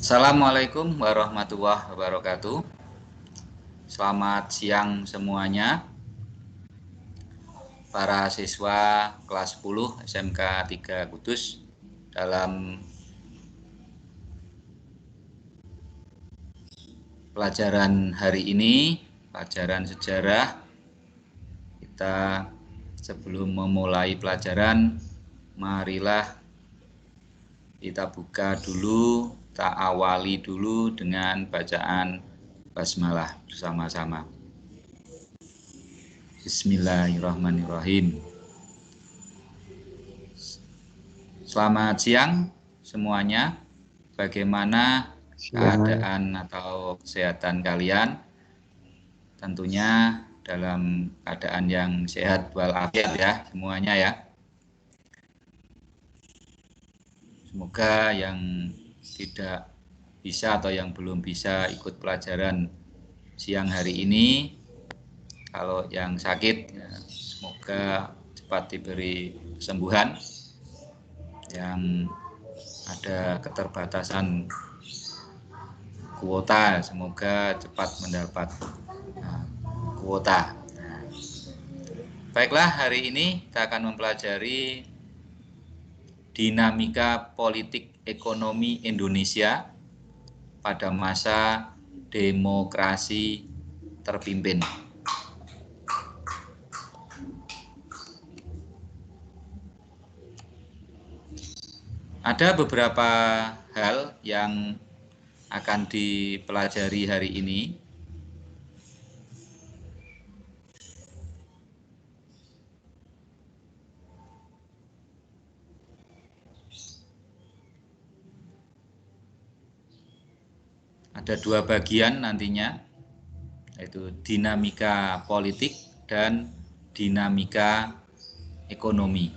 Assalamualaikum warahmatullahi wabarakatuh. Selamat siang semuanya. Para siswa kelas 10 SMK 3 Kudus, dalam pelajaran hari ini, pelajaran sejarah, kita sebelum memulai pelajaran, marilah kita buka dulu, kita awali dulu dengan bacaan basmalah bersama-sama. Bismillahirrahmanirrahim. Selamat siang semuanya. Bagaimana keadaan atau kesehatan kalian? Tentunya dalam keadaan yang sehat walafiat ya semuanya ya. Semoga yang tidak bisa atau yang belum bisa ikut pelajaran siang hari ini, kalau yang sakit ya, semoga cepat diberi kesembuhan. Yang ada keterbatasan kuota, semoga cepat mendapat kuota. Baiklah, hari ini kita akan mempelajari dinamika politik ekonomi Indonesia pada masa demokrasi terpimpin. Ada beberapa hal yang akan dipelajari hari ini. Ada dua bagian nantinya, yaitu dinamika politik dan dinamika ekonomi.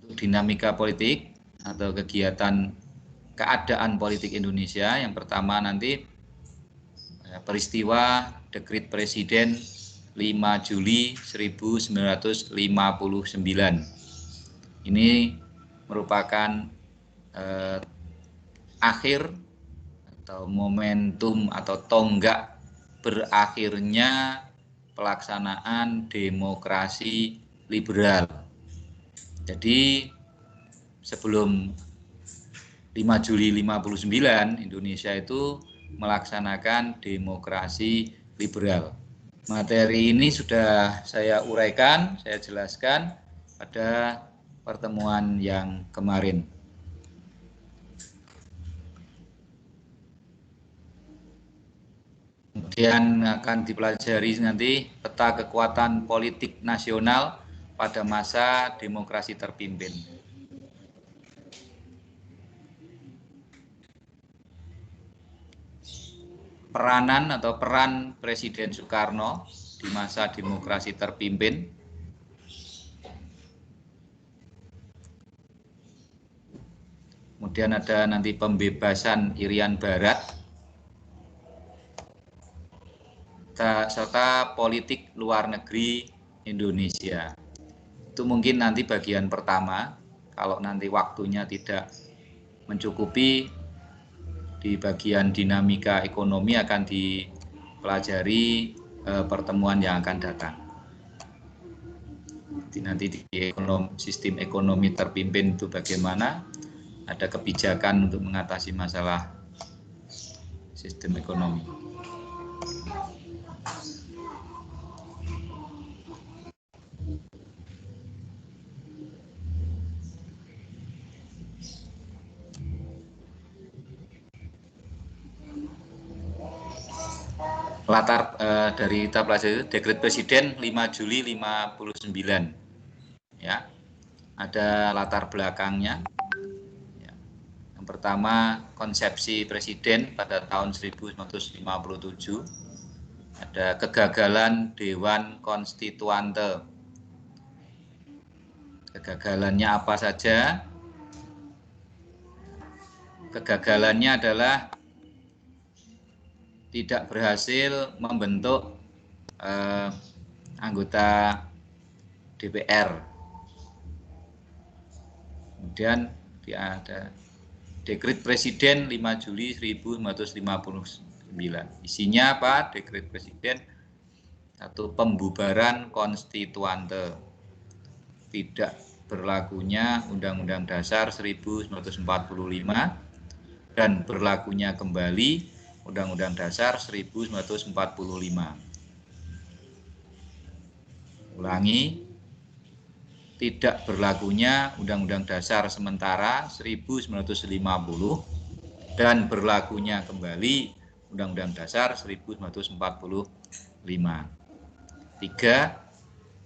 Untuk dinamika politik atau kegiatan keadaan politik Indonesia, yang pertama nanti peristiwa Dekrit Presiden 5 Juli 1959. Ini merupakan akhir atau momentum atau tonggak berakhirnya pelaksanaan demokrasi liberal. Jadi sebelum 5 Juli 59 Indonesia itu melaksanakan demokrasi liberal. Materi ini sudah saya uraikan, saya jelaskan pada pertemuan yang kemarin. Kemudian akan dipelajari nanti peta kekuatan politik nasional pada masa demokrasi terpimpin. Peranan atau peran Presiden Soekarno di masa demokrasi terpimpin. Kemudian ada nanti pembebasan Irian Barat, serta politik luar negeri Indonesia. Itu mungkin nanti bagian pertama. Kalau nanti waktunya tidak mencukupi, di bagian dinamika ekonomi akan dipelajari pertemuan yang akan datang. Nanti di sistem ekonomi terpimpin itu bagaimana, ada kebijakan untuk mengatasi masalah sistem ekonomi. Latar dari kita pelajari itu Dekret Presiden 5 Juli 59. Ya. Ada latar belakangnya. Ya. Yang pertama, konsepsi presiden pada tahun 1957. Ada kegagalan Dewan Konstituante. Kegagalannya apa saja? Kegagalannya adalah tidak berhasil membentuk anggota DPR. Kemudian ada Dekret Presiden 5 Juli 1959. Isinya apa? Dekret Presiden satu, pembubaran konstituante, tidak berlakunya Undang-Undang Dasar 1945 dan berlakunya kembali Undang-Undang Dasar 1945. Ulangi, tidak berlakunya Undang-Undang Dasar sementara 1950 dan berlakunya kembali Undang-Undang Dasar 1945. 3.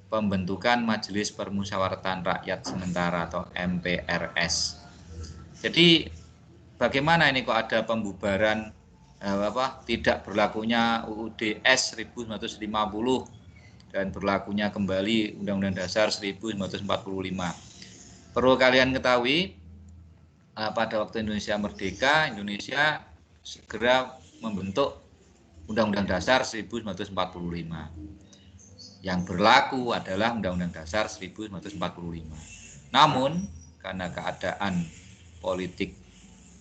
Pembentukan Majelis Permusyawaratan Rakyat Sementara atau MPRS. Jadi bagaimana ini kok ada pembubaran tidak berlakunya UUD S 1950 dan berlakunya kembali Undang-Undang Dasar 1945. Perlu kalian ketahui, pada waktu Indonesia merdeka, Indonesia segera membentuk Undang-Undang Dasar 1945. Yang berlaku adalah Undang-Undang Dasar 1945. Namun, karena keadaan politik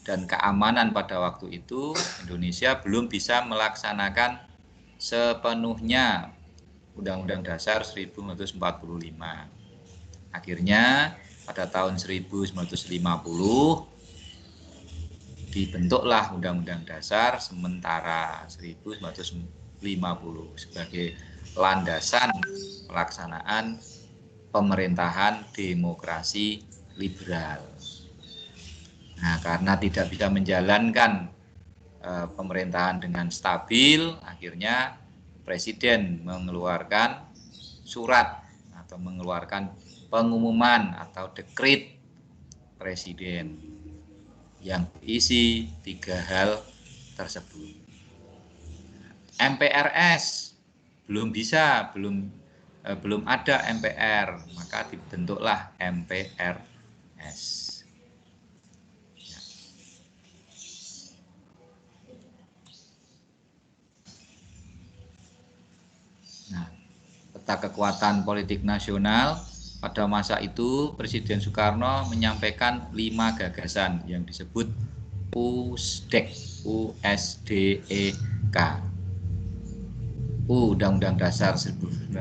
dan keamanan pada waktu itu, Indonesia belum bisa melaksanakan sepenuhnya Undang-Undang Dasar 1945. Akhirnya pada tahun 1950 dibentuklah Undang-Undang Dasar sementara 1950 sebagai landasan pelaksanaan pemerintahan demokrasi liberal. Nah, karena tidak bisa menjalankan pemerintahan dengan stabil, akhirnya Presiden mengeluarkan surat atau mengeluarkan pengumuman atau dekret Presiden yang berisi 3 hal tersebut. MPRS belum ada MPR, maka dibentuklah MPRS. Nah, peta kekuatan politik nasional pada masa itu Presiden Soekarno menyampaikan 5 gagasan yang disebut USDEK, USDEK. U, Undang-Undang Dasar 1945,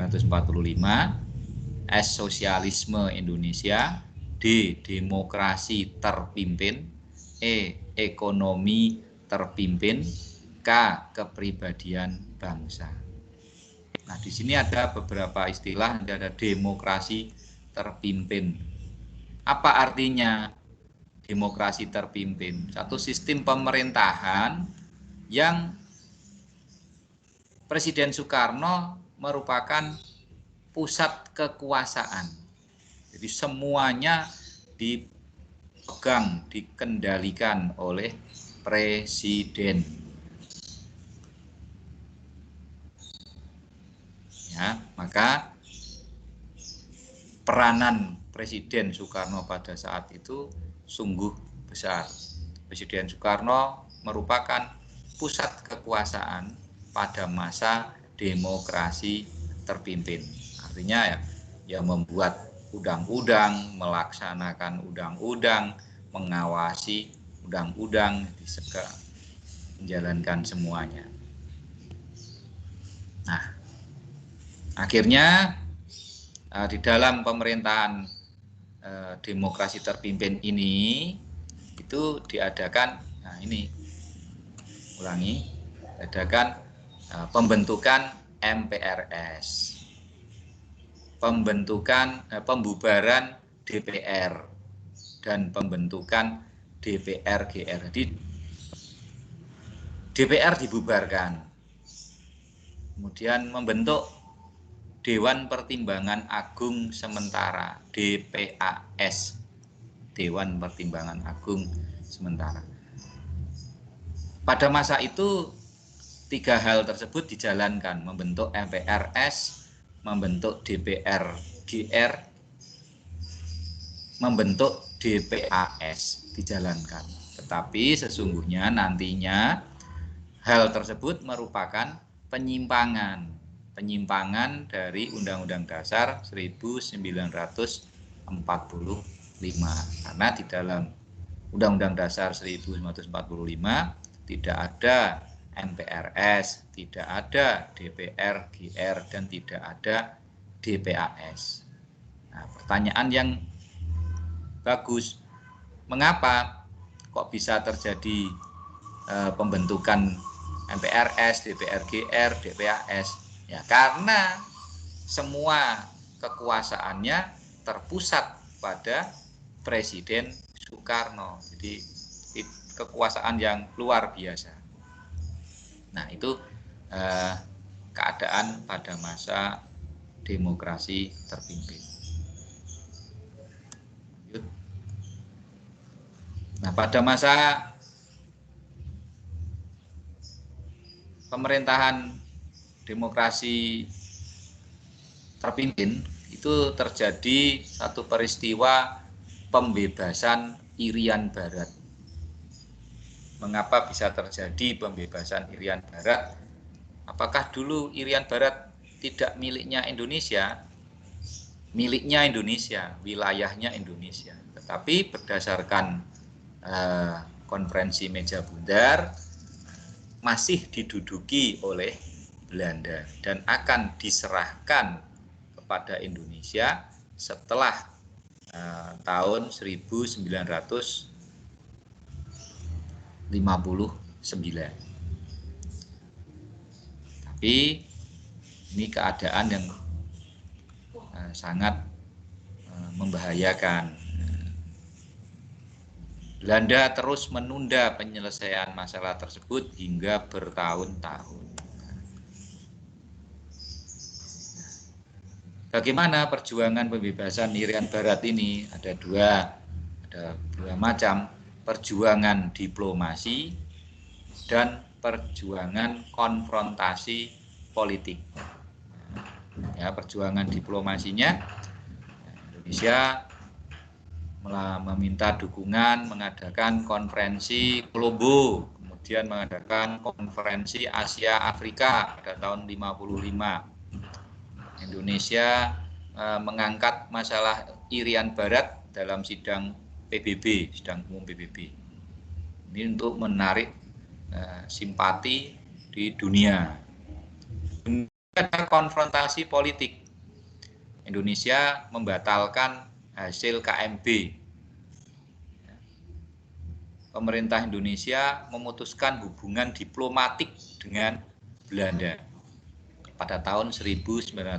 S, Sosialisme Indonesia, D, Demokrasi terpimpin, E, Ekonomi terpimpin, K, Kepribadian bangsa. Nah, di sini ada beberapa istilah, ada demokrasi terpimpin. Apa artinya demokrasi terpimpin? Satu sistem pemerintahan yang Presiden Soekarno merupakan pusat kekuasaan. Jadi semuanya dipegang, dikendalikan oleh Presiden. Ya, maka peranan Presiden Soekarno pada saat itu sungguh besar. Presiden Soekarno merupakan pusat kekuasaan pada masa demokrasi terpimpin. Artinya ya membuat undang-undang, melaksanakan undang-undang, mengawasi undang-undang, menjalankan semuanya. Nah, akhirnya di dalam pemerintahan demokrasi terpimpin ini itu diadakan, nah ini ulangi, diadakan pembentukan MPRS, pembubaran DPR dan pembentukan DPR-GR. Jadi DPR dibubarkan, kemudian membentuk Dewan Pertimbangan Agung Sementara, DPAS, Dewan Pertimbangan Agung Sementara. Pada masa itu 3 hal tersebut dijalankan, membentuk MPRS, membentuk DPR-GR, membentuk DPAS dijalankan. Tetapi sesungguhnya nantinya hal tersebut merupakan penyimpangan dari Undang-Undang Dasar 1945. Karena di dalam Undang-Undang Dasar 1945 tidak ada MPRS, tidak ada DPR, GR, dan tidak ada DPAS. Nah, pertanyaan yang bagus, mengapa kok bisa terjadi pembentukan MPRS, DPR, GR, DPAS? Ya karena semua kekuasaannya terpusat pada Presiden Soekarno. Jadi kekuasaan yang luar biasa. Nah itu keadaan pada masa demokrasi terpimpin. Nah pada masa pemerintahan demokrasi terpimpin itu terjadi satu peristiwa pembebasan Irian Barat. Mengapa bisa terjadi pembebasan Irian Barat? Apakah dulu Irian Barat tidak miliknya Indonesia? Miliknya Indonesia, wilayahnya Indonesia. Tetapi berdasarkan konferensi meja bundar masih diduduki oleh Belanda dan akan diserahkan kepada Indonesia setelah tahun 1959. Tapi ini keadaan yang sangat membahayakan. Belanda terus menunda penyelesaian masalah tersebut hingga bertahun-tahun. Bagaimana perjuangan pembebasan Irian Barat ini? Ada dua macam, perjuangan diplomasi dan perjuangan konfrontasi politik. Ya, perjuangan diplomasinya Indonesia meminta dukungan, mengadakan konferensi Kolombo, kemudian mengadakan konferensi Asia Afrika pada tahun 55. Indonesia mengangkat masalah Irian Barat dalam sidang PBB, sidang umum PBB. Ini untuk menarik simpati di dunia. Ada konfrontasi politik. Indonesia membatalkan hasil KMB. Pemerintah Indonesia memutuskan hubungan diplomatik dengan Belanda pada tahun 1960.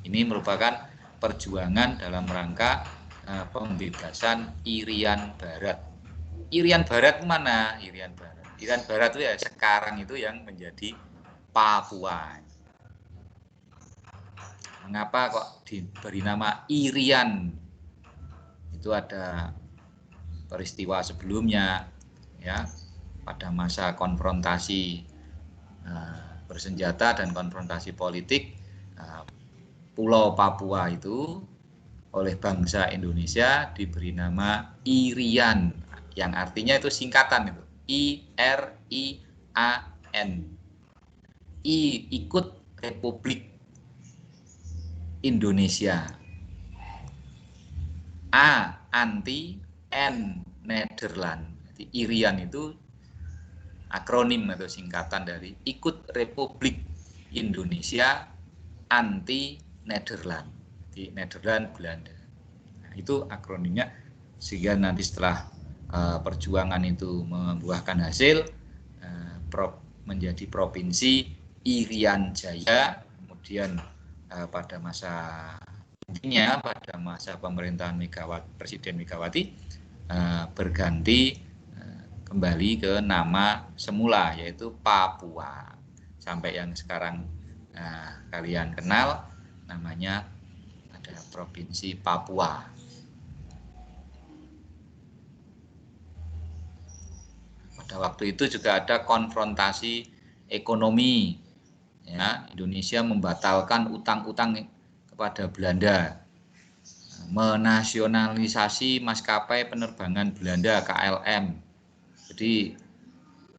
Ini merupakan perjuangan dalam rangka pembebasan Irian Barat. Irian Barat mana? Irian Barat itu ya sekarang itu yang menjadi Papua. Mengapa kok diberi nama Irian? Itu ada peristiwa sebelumnya, ya, pada masa konfrontasi bersenjata dan konfrontasi politik, Pulau Papua itu oleh bangsa Indonesia diberi nama Irian, yang artinya itu singkatan itu IRIAN. I ikut Republik Indonesia, A anti, N Nederland. Jadi Irian itu akronim atau singkatan dari ikut Republik Indonesia, anti Nederland. Di Nederland Belanda. Nah, itu akronimnya, sehingga nanti setelah perjuangan itu membuahkan hasil, menjadi provinsi Irian Jaya. Kemudian pada masa pemerintahan Presiden Megawati berganti kembali ke nama semula, yaitu Papua, sampai yang sekarang kalian kenal namanya ada Provinsi Papua. Pada waktu itu juga ada konfrontasi ekonomi, ya, Indonesia membatalkan utang-utang kepada Belanda, menasionalisasi maskapai penerbangan Belanda KLM. Jadi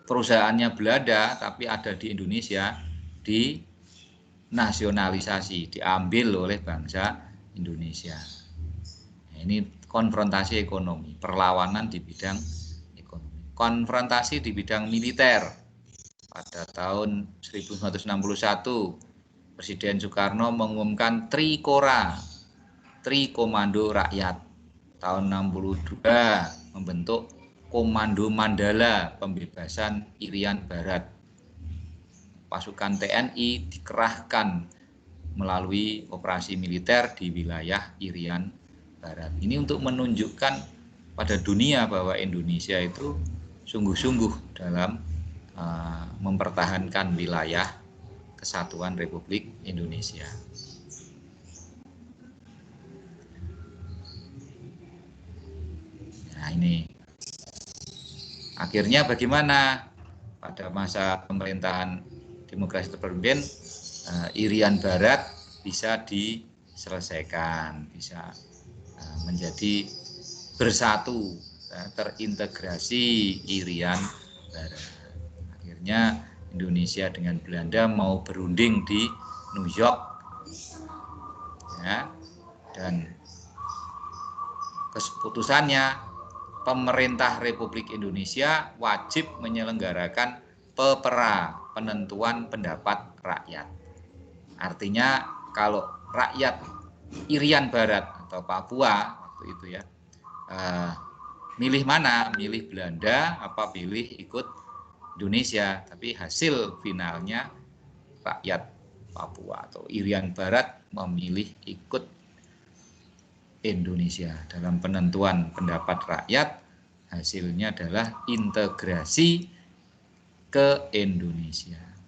perusahaannya Belanda tapi ada di Indonesia dinasionalisasi, diambil oleh bangsa Indonesia. ini konfrontasi ekonomi, perlawanan di bidang ekonomi. Konfrontasi di bidang militer. Pada tahun 1961, Presiden Soekarno mengumumkan Trikora, Tri Komando Rakyat. Tahun 62 membentuk Komando Mandala Pembebasan Irian Barat. Pasukan TNI dikerahkan melalui operasi militer di wilayah Irian Barat. Ini untuk menunjukkan pada dunia bahwa Indonesia itu sungguh-sungguh dalam mempertahankan wilayah kesatuan Republik Indonesia. Nah ini, akhirnya bagaimana pada masa pemerintahan demokrasi terpimpin, Irian Barat bisa diselesaikan, bisa menjadi bersatu, terintegrasi Irian Barat. Akhirnya Indonesia dengan Belanda mau berunding di New York, ya, dan keputusannya pemerintah Republik Indonesia wajib menyelenggarakan PEPRA, penentuan pendapat rakyat. Artinya kalau rakyat Irian Barat atau Papua waktu itu ya, milih mana? Milih Belanda apa pilih ikut Indonesia? Tapi hasil finalnya rakyat Papua atau Irian Barat memilih ikut Indonesia. Dalam penentuan pendapat rakyat, hasilnya adalah integrasi ke Indonesia.